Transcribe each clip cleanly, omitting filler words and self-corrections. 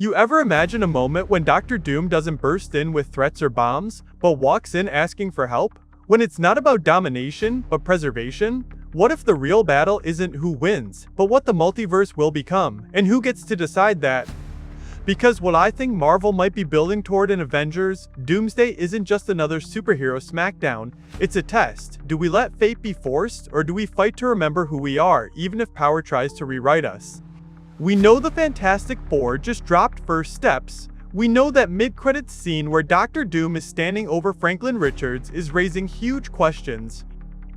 You ever imagine a moment when Doctor Doom doesn't burst in with threats or bombs, but walks in asking for help? When it's not about domination, but preservation? What if the real battle isn't who wins, but what the multiverse will become, and who gets to decide that? Because what I think Marvel might be building toward in Avengers, Doomsday isn't just another superhero smackdown, it's a test. Do we let fate be forced, or do we fight to remember who we are, even if power tries to rewrite us? We know the Fantastic Four just dropped first steps. We know that mid-credits scene where Doctor Doom is standing over Franklin Richards is raising huge questions.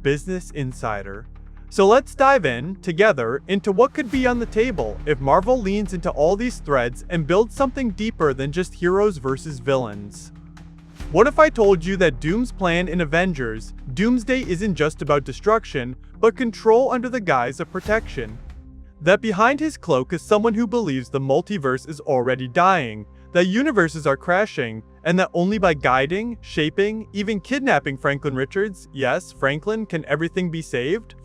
Business Insider. So let's dive in, together, into what could be on the table if Marvel leans into all these threads and builds something deeper than just heroes versus villains. What if I told you that Doom's plan in Avengers, Doomsday isn't just about destruction, but control under the guise of protection? That behind his cloak is someone who believes the multiverse is already dying, that universes are crashing, and that only by guiding, shaping, even kidnapping Franklin Richards, yes, Franklin, can everything be saved?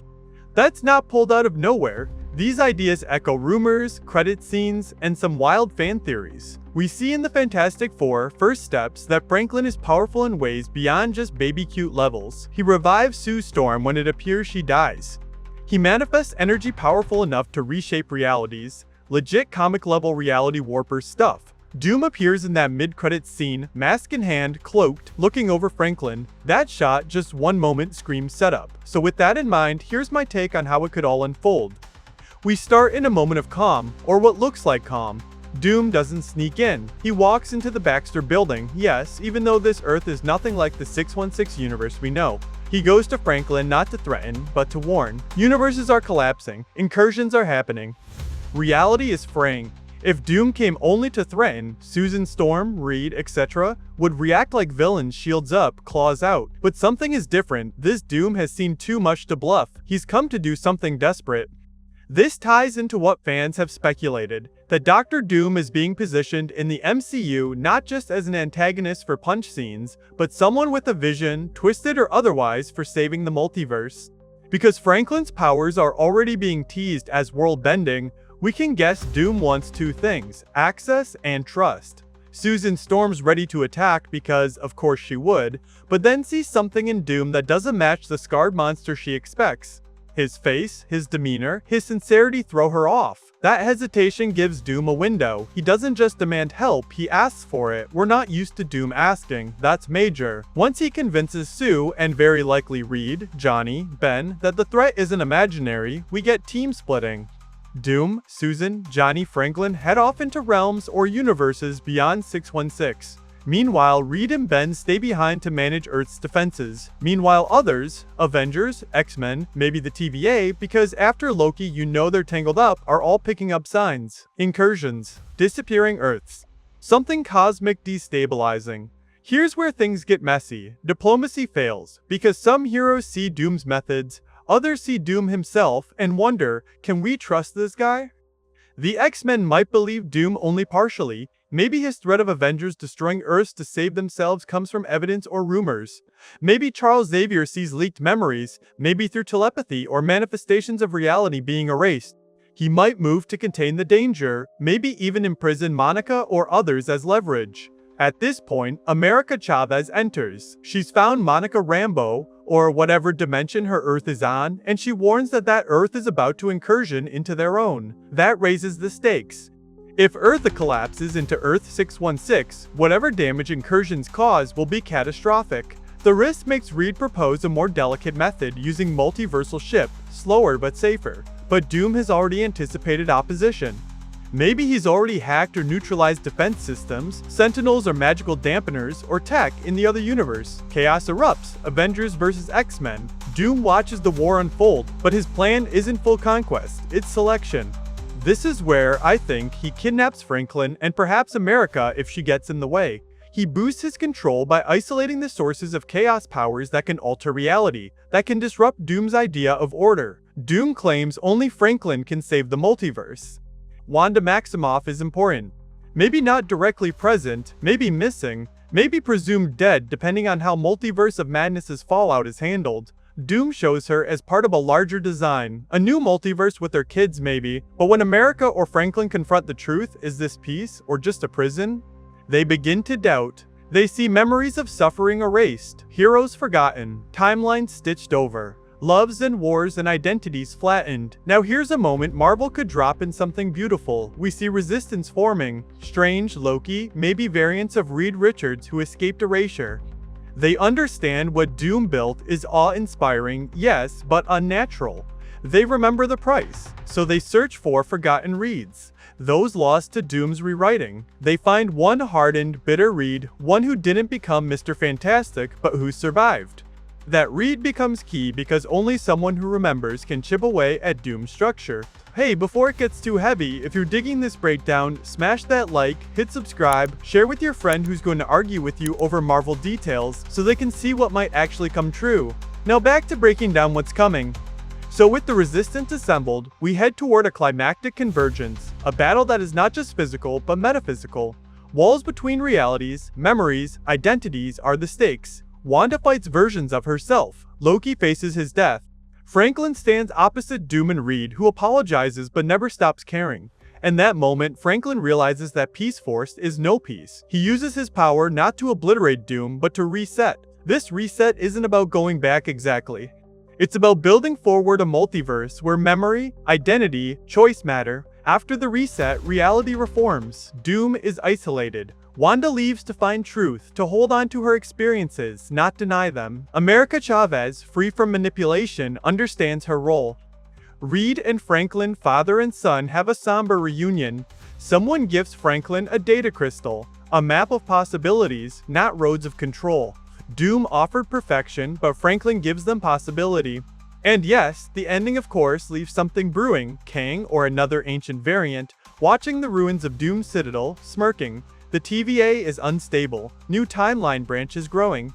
That's not pulled out of nowhere. These ideas echo rumors, credit scenes, and some wild fan theories. We see in the Fantastic Four first steps that Franklin is powerful in ways beyond just baby cute levels. He revives Sue Storm when it appears she dies. He manifests energy powerful enough to reshape realities, legit comic level reality warper stuff. Doom appears in that mid-credits scene, mask in hand, cloaked, looking over Franklin. That shot, just one moment, screams setup. So with that in mind, here's my take on how it could all unfold. We start in a moment of calm, or what looks like calm. Doom doesn't sneak in. He walks into the Baxter building, yes, even though this Earth is nothing like the 616 universe we know. He goes to Franklin not to threaten, but to warn. Universes are collapsing. Incursions are happening. Reality is fraying. If Doom came only to threaten, Susan Storm, Reed, etc. would react like villains, shields up, claws out. But something is different. This Doom has seen too much to bluff. He's come to do something desperate. This ties into what fans have speculated, that Doctor Doom is being positioned in the MCU not just as an antagonist for punch scenes, but someone with a vision, twisted or otherwise, for saving the multiverse. Because Franklin's powers are already being teased as world-bending, we can guess Doom wants two things, access and trust. Susan Storm's ready to attack because, of course she would, but then sees something in Doom that doesn't match the scarred monster she expects. His face, his demeanor, his sincerity throw her off. That hesitation gives Doom a window. He doesn't just demand help, he asks for it. We're not used to Doom asking. That's major. Once he convinces Sue, and very likely Reed, Johnny, Ben, that the threat isn't imaginary, we get team splitting. Doom, Susan, Johnny, Franklin head off into realms or universes beyond 616. Meanwhile, Reed and Ben stay behind to manage Earth's defenses. Meanwhile, others, Avengers, X-Men, maybe the TVA, because after Loki you know they're tangled up, are all picking up signs. Incursions. Disappearing Earths. Something cosmic destabilizing. Here's where things get messy. Diplomacy fails, because some heroes see Doom's methods, others see Doom himself, and wonder, can we trust this guy? The X-Men might believe Doom only partially. Maybe his threat of Avengers destroying Earths to save themselves comes from evidence or rumors. Maybe Charles Xavier sees leaked memories, maybe through telepathy or manifestations of reality being erased. He might move to contain the danger, maybe even imprison Monica or others as leverage. At this point, America Chavez enters. She's found Monica Rambeau, or whatever dimension her Earth is on, and she warns that Earth is about to incursion into their own. That raises the stakes. If Earth collapses into Earth 616, whatever damage incursions cause will be catastrophic. The risk makes Reed propose a more delicate method using multiversal ship, slower but safer. But Doom has already anticipated opposition. Maybe he's already hacked or neutralized defense systems, sentinels or magical dampeners, or tech in the other universe. Chaos erupts, Avengers vs X-Men. Doom watches the war unfold, but his plan isn't full conquest, it's selection. This is where, I think, he kidnaps Franklin and perhaps America if she gets in the way. He boosts his control by isolating the sources of chaos powers that can alter reality, that can disrupt Doom's idea of order. Doom claims only Franklin can save the multiverse. Wanda Maximoff is important. Maybe not directly present, maybe missing, maybe presumed dead depending on how Multiverse of Madness's fallout is handled. Doom shows her as part of a larger design, a new multiverse with their kids maybe, but when America or Franklin confront the truth, is this peace or just a prison? They begin to doubt. They see memories of suffering erased, heroes forgotten, timelines stitched over, loves and wars and identities flattened. Now here's a moment Marvel could drop in something beautiful. We see resistance forming, Strange, Loki, maybe variants of Reed Richards who escaped erasure. They understand what Doom built is awe-inspiring, yes, but unnatural. They remember the price, so they search for forgotten Reeds, those lost to Doom's rewriting. They find one hardened, bitter Reed, one who didn't become Mr. Fantastic, but who survived. That Reed becomes key because only someone who remembers can chip away at Doom's structure. Hey, before it gets too heavy, if you're digging this breakdown, smash that like, hit subscribe, share with your friend who's going to argue with you over Marvel details so they can see what might actually come true. Now back to breaking down what's coming. So with the Resistance assembled, we head toward a climactic convergence, a battle that is not just physical but metaphysical. Walls between realities, memories, identities are the stakes. Wanda fights versions of herself. Loki faces his death. Franklin stands opposite Doom and Reed, who apologizes but never stops caring. In that moment, Franklin realizes that peace forced is no peace. He uses his power not to obliterate Doom, but to reset. This reset isn't about going back exactly. It's about building forward a multiverse where memory, identity, choice matter. After the reset, reality reforms. Doom is isolated. Wanda leaves to find truth, to hold on to her experiences, not deny them. America Chavez, free from manipulation, understands her role. Reed and Franklin, father and son, have a somber reunion. Someone gifts Franklin a data crystal, a map of possibilities, not roads of control. Doom offered perfection, but Franklin gives them possibility. And yes, the ending of course leaves something brewing. Kang, or another ancient variant, watching the ruins of Doom's citadel, smirking. The TVA is unstable, new timeline branches growing.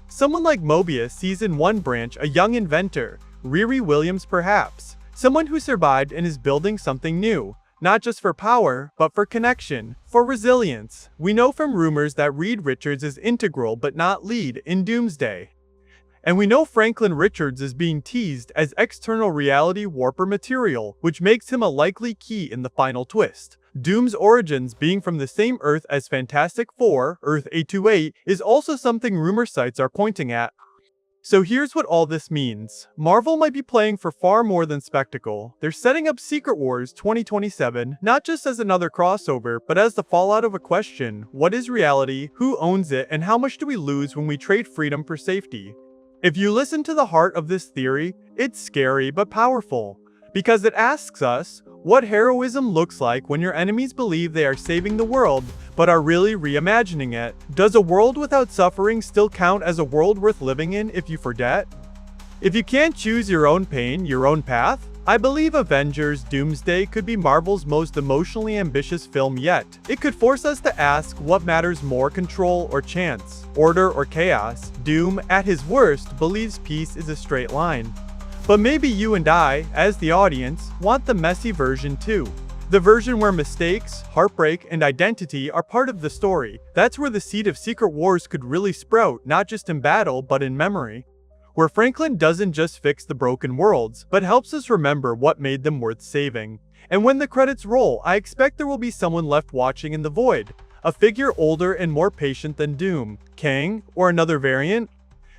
Someone like Mobius sees in one branch a young inventor, Riri Williams perhaps, someone who survived and is building something new, not just for power, but for connection, for resilience. We know from rumors that Reed Richards is integral but not lead in Doomsday. And we know Franklin Richards is being teased as external reality warper material, which makes him a likely key in the final twist. Doom's origins being from the same Earth as Fantastic Four, Earth 828, is also something rumor sites are pointing at. So here's what all this means. Marvel might be playing for far more than spectacle. They're setting up Secret Wars 2027, not just as another crossover, but as the fallout of a question: what is reality, who owns it, and how much do we lose when we trade freedom for safety? If you listen to the heart of this theory, it's scary but powerful. Because it asks us what heroism looks like when your enemies believe they are saving the world, but are really reimagining it. Does a world without suffering still count as a world worth living in if you forget? If you can't choose your own pain, your own path? I believe Avengers Doomsday could be Marvel's most emotionally ambitious film yet. It could force us to ask what matters more, control or chance, order or chaos. Doom, at his worst, believes peace is a straight line. But maybe you and I, as the audience, want the messy version too. The version where mistakes, heartbreak, and identity are part of the story. That's where the seed of Secret Wars could really sprout, not just in battle, but in memory. Where Franklin doesn't just fix the broken worlds, but helps us remember what made them worth saving. And when the credits roll, I expect there will be someone left watching in the void. A figure older and more patient than Doom. Kang, or another variant.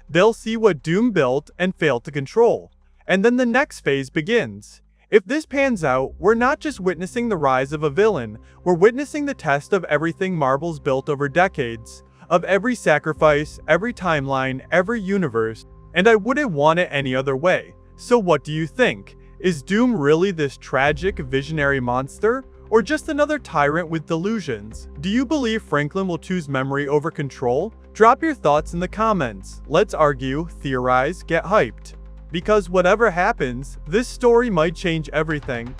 They'll see what Doom built and failed to control. And then the next phase begins. If this pans out, we're not just witnessing the rise of a villain, we're witnessing the test of everything Marvel's built over decades. Of every sacrifice, every timeline, every universe. And I wouldn't want it any other way. So what do you think? Is Doom really this tragic, visionary monster? Or just another tyrant with delusions? Do you believe Franklin will choose memory over control? Drop your thoughts in the comments. Let's argue, theorize, get hyped. Because whatever happens, this story might change everything.